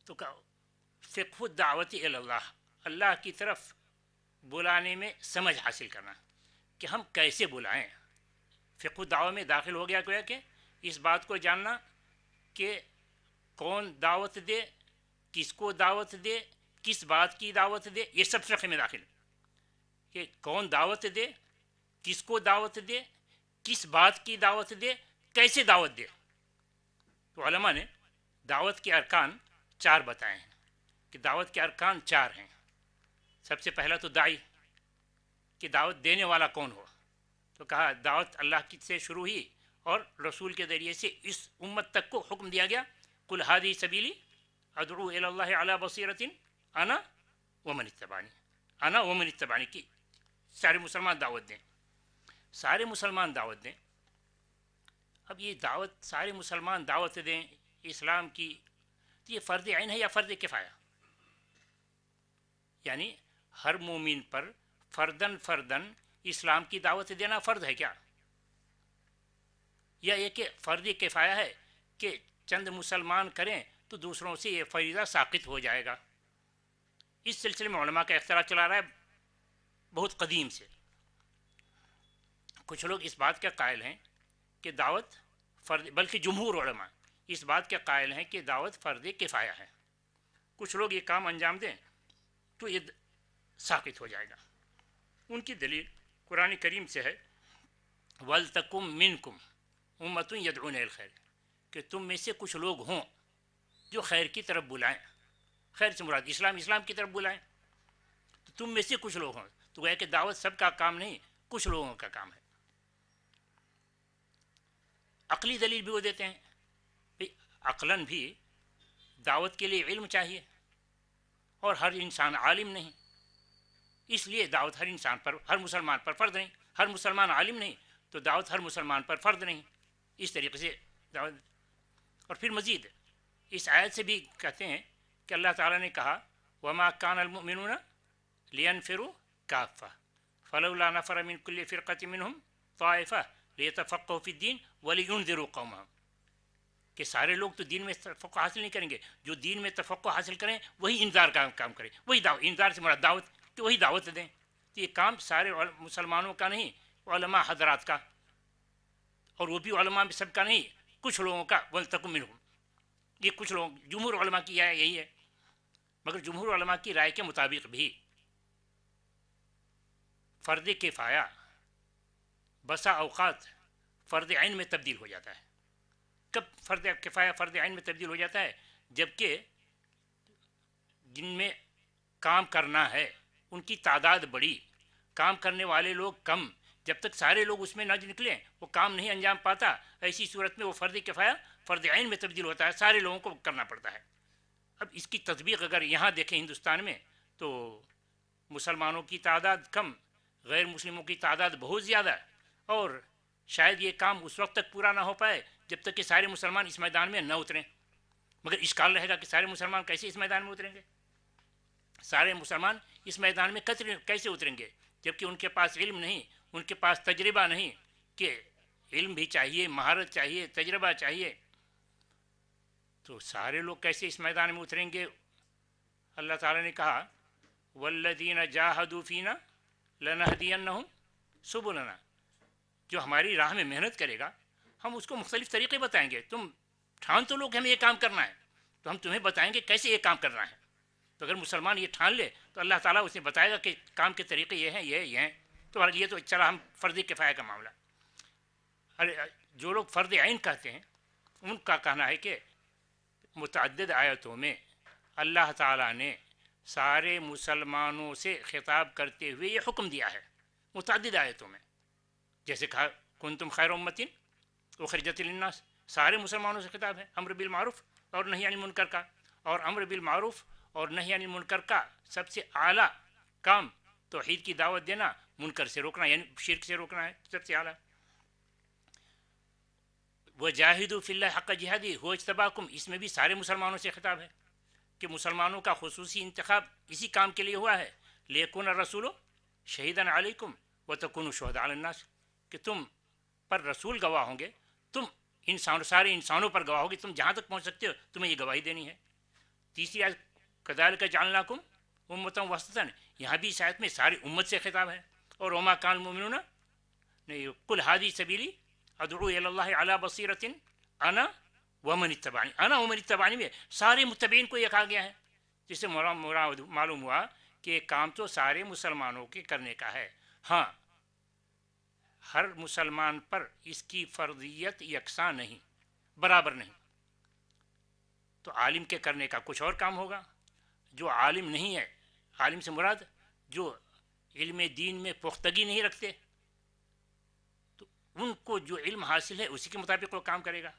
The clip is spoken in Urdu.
تو فقہ دعوت اللہ، اللہ کی طرف بلانے میں سمجھ حاصل کرنا کہ ہم کیسے بلائیں. فقہ دعوت میں داخل ہو گیا گویا کہ اس بات کو جاننا کہ کون دعوت دے، کس کو دعوت دے، کس بات کی دعوت دے. یہ سب فقہ میں داخل کہ کون دعوت دے، کس کو دعوت دے، کس بات کی دعوت دے، کیسے دعوت دے. تو علماء نے دعوت کے ارکان 4 بتائے ہیں کہ دعوت کے ارکان 4 ہیں. سب سے پہلا تو داعی، کہ دعوت دینے والا کون ہو. تو کہا دعوت اللہ کی سے شروع ہوئی اور رسول کے ذریعے سے اس امت تک کو حکم دیا گیا، قل ھذی سبیلی ادعو الی اللہ علی بصیرۃ انا ومن اتبعنی، انا ومن اتبعنی کی سارے مسلمان دعوت دیں، سارے مسلمان دعوت دیں. اب یہ دعوت سارے مسلمان دعوت دیں اسلام کی، تو یہ فرض عین ہے یا فرض کفایہ؟ یعنی ہر مومن پر فردن فردن اسلام کی دعوت دینا فرض ہے کیا؟ یا یہ کہ فرض کفایہ ہے کہ چند مسلمان کریں تو دوسروں سے یہ فریضہ ساقط ہو جائے گا؟ اس سلسلے میں علماء کا اختلاف چلا رہا ہے بہت قدیم سے. کچھ لوگ اس بات کے قائل ہیں کہ دعوت فرض، بلکہ جمہور علماء اس بات کے قائل ہیں کہ دعوت فرض کفایہ ہے. کچھ لوگ یہ کام انجام دیں تو یہ ساقط ہو جائے گا. ان کی دلیل قرآن کریم سے ہے، وَلْتَكُمْ مِنْكُمْ أُمَّةٌ يَدْعُونَ إِلَى الْخَيْرِ، کہ تم میں سے کچھ لوگ ہوں جو خیر کی طرف بلائیں. خیر سے مراد اسلام کی طرف بلائیں. تو تم میں سے کچھ لوگ ہوں، تو گویا کہ دعوت سب کا کام نہیں، کچھ لوگوں کا کام ہے. عقلی دلیل بھی وہ دیتے ہیں، عقلاً بھی دعوت کے لیے علم چاہیے اور ہر انسان عالم نہیں، اس لیے دعوت ہر انسان پر، ہر مسلمان پر فرض نہیں. ہر مسلمان عالم نہیں تو دعوت ہر مسلمان پر فرض نہیں. اس طریقے سے دعوت. اور پھر مزید اس آیت سے بھی کہتے ہیں کہ اللہ تعالیٰ نے کہا وما كان المؤمنون لينفروا كافة فلولا نفر من كل فرقة منهم طائفة ليتفقهوا في الدين ولينذروا قومهم، کہ سارے لوگ تو دین میں تفقہ حاصل نہیں کریں گے، جو دین میں تفقہ حاصل کریں وہی انذار کا کام کریں. وہی دعوت، انذار سے مراد دعوت، کہ وہی دعوت دیں. تو یہ کام سارے مسلمانوں کا نہیں، علماء حضرات کا، اور وہ بھی علماء میں سب کا نہیں، کچھ لوگوں کا. وَلْتَكُن مِّنْهُمْ، یہ کچھ لوگ، جمہور علماء کی رائے یہی ہے. مگر جمہور علماء کی رائے کے مطابق بھی فرض کفایہ بسا اوقات فرض عین میں تبدیل ہو جاتا ہے. کب فرض کفایہ فرض عین میں تبدیل ہو جاتا ہے؟ جبکہ جن میں کام کرنا ہے ان کی تعداد بڑی، کام کرنے والے لوگ کم. جب تک سارے لوگ اس میں نہ نکلیں وہ کام نہیں انجام پاتا. ایسی صورت میں وہ فرض کفایہ فرض عین میں تبدیل ہوتا ہے، سارے لوگوں کو کرنا پڑتا ہے. اب اس کی تطبیق اگر یہاں دیکھیں ہندوستان میں، تو مسلمانوں کی تعداد کم، غیر مسلموں کی تعداد بہت زیادہ، اور شاید یہ کام اس وقت تک پورا نہ ہو پائے جب تک کہ سارے مسلمان اس میدان میں نہ اتریں. مگر اشکال رہے گا کہ سارے مسلمان کیسے اس میدان میں اتریں گے؟ سارے مسلمان اس میدان میں کیسے اتریں گے جبکہ ان کے پاس علم نہیں، ان کے پاس تجربہ نہیں. کہ علم بھی چاہیے، مہارت چاہیے، تجربہ چاہیے. تو سارے لوگ کیسے اس میدان میں اتریں گے؟ اللہ تعالیٰ نے کہا والذین جاہدوا فینا لنہدینہم سبلنا، جو ہماری راہ میں محنت کرے گا ہم اس کو مختلف طریقے بتائیں گے. تم ٹھان تو لوگ ہمیں یہ کام کرنا ہے، تو ہم تمہیں بتائیں گے کیسے یہ کام کرنا ہے. تو اگر مسلمان یہ ٹھان لے تو اللہ تعالیٰ اسے بتائے گا کہ کام کے طریقے یہ ہیں، یہ ہیں. تو یہ تو چلا ہم فرض کفایہ کا معاملہ. جو لوگ فرض عین کہتے ہیں ان کا کہنا ہے کہ متعدد آیتوں میں اللہ تعالیٰ نے سارے مسلمانوں سے خطاب کرتے ہوئے یہ حکم دیا ہے متعدد آیتوں میں. جیسے کہا کنتم خیر امۃ اخرجت للناس، سارے مسلمانوں سے خطاب ہے. امر بالمعروف اور نہی عن المنکر کا، اور امر بالمعروف اور نہی عن المنکر کا سب سے اعلیٰ کام توحید کی دعوت دینا، منکر سے روکنا یعنی شرک سے روکنا ہے سب سے اعلیٰ. وجاہدوا فی اللہ حق جہادہ هو اجتباکم، اس میں بھی سارے مسلمانوں سے خطاب ہے کہ مسلمانوں کا خصوصی انتخاب اسی کام کے لیے ہوا ہے. لیکن الرسول شہیدا علیکم وتکونوا شہداء علی الناس، کہ تم پر رسول گواہ ہوں گے، تم سارے انسانوں پر گواہ ہوگی. تم جہاں تک پہنچ سکتے ہو تمہیں یہ گواہی دینی ہے. تیسری آیت کذالک جعلناکم امۃ وسطا، یہاں بھی اس آیت میں ساری امت سے خطاب ہے. اور وما کان المؤمنون، نہیں، قل هذه سبیلی ادعو الی اللہ علی بصیرۃ انا ومن اتبعنی، انا ومن اتبعنی میں سارے متبعین کو یہ کہا گیا ہے، جس سے معلوم ہوا کہ یہ کام تو سارے مسلمانوں کے کرنے کا ہے. ہاں، ہر مسلمان پر اس کی فرضیت یکساں نہیں، برابر نہیں. تو عالم کے کرنے کا کچھ اور کام ہوگا. جو عالم نہیں ہے، عالم سے مراد جو علم دین میں پختگی نہیں رکھتے، تو ان کو جو علم حاصل ہے اسی کے مطابق وہ کام کرے گا.